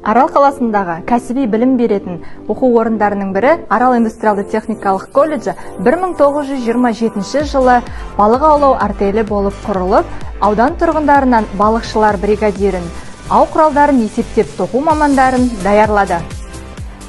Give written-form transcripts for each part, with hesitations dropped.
Арал қаласындағы кәсіби білім беретін оқу орындарының бірі Арал индустриалды техникалық колледжі 1927 жылы балық аулау артелі болып құрылып, аудан тұрғындарынан балықшылар бригадирін, ау құралдарын есептеп тоқу мамандарын даярлады.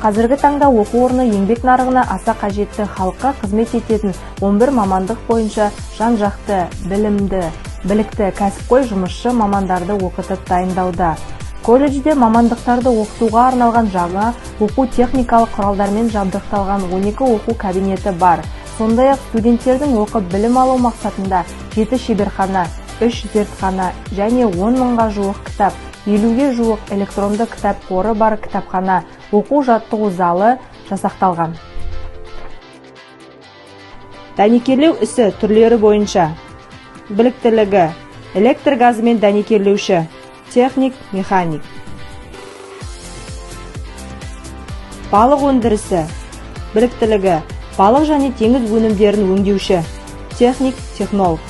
Қазіргі таңда оқу орны еңбек нарығына аса қажетті халыққа қызмет ететін 11 мамандық бойынша жан-жақты, білімді, білікті кәсіпқой жұмысшы мамандарды оқытып дайындауда. Колледжде мамандықтарды оқытуға арналған жаңа оқу техникалық құралдармен жабдықталған 12 оқу кабинеті бар. Сондай-ақ студенттердің оқып білім алу мақсатында 7 шеберхана, 3 зертхана және 10 мыңға жуық кітап, 50-ге жуық электронды кітап қоры бар кітапхана, оқу жаттығу залы жасақталған. Дәнекерлеу ісі түрлері бойынша: біліктілігі, электр газымен дәнекерлеуші, техник, механик. Балық өндірісі, біліктілігі, балық және теңіз өнімдерін өңдеуші, техник, технолог.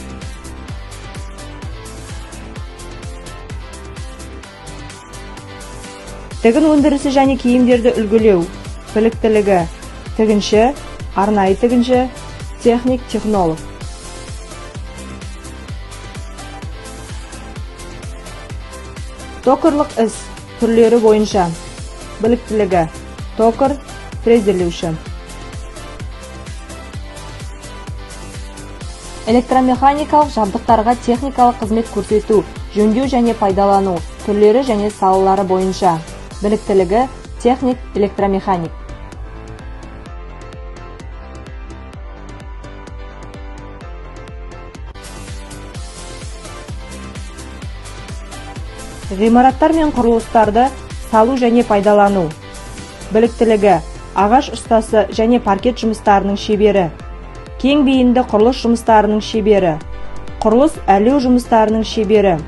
Тігін өндірісі және киімдерді үлгілеу, біліктілігі, тігінші, арнайы тігінші, техник, технолог. Токарлық іс түрлері бойынша: біліктілігі, токар, фрезерлеуші. Электромеханикалық жабдықтарға техникалық қызмет көрсету, жөндеу және пайдалану түрлері және салалары бойынша: біліктілігі, техник, электромеханик. Ғимараттар мен құрылыстарды салу және пайдалану. Біліктілігі, ағаш ұстасы және паркет жұмыстарының шебері, кең бейінді құрылыс жұмыстарының шебері, құрылыс әлеу жұмыстарының шебері,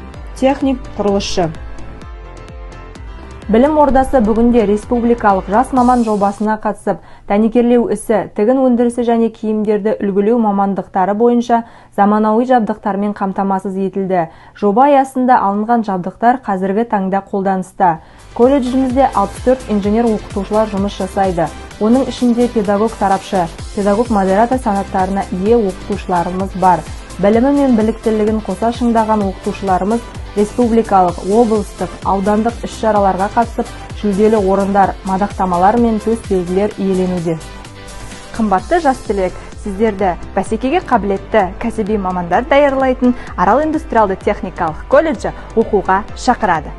техник, құрылысшы. Білім ордасы бүгінде республикалық жас маман жобасына қатысып, дәнекерлеу ісі, тігін өндірісі және киімдерді үлгілеу мамандықтары бойынша заманауи жабдықтармен қамтамасыз етілді. Жоба аясында алынған жабдықтар қазіргі таңда қолданыста. Колледжімізде 64 инженер оқытушылар жұмыс жасайды. Оның ішінде педагог тарапшы, педагог модератор санаттарына ие оқытушыларымыз бар. Білімі мен біліктілігін қоса шыңдаған оқытушыларымыз республикалық, облыстық, аудандық іс-шараларға қатысып, жүлделі орындар, мадақтамалар мен төс белгілер иеленуде. Қымбатты жас түлек, сіздерді бәсекеге қабілетті кәсіби мамандар даярлайтын Арал индустриалды техникалық колледжі оқуға шақырады.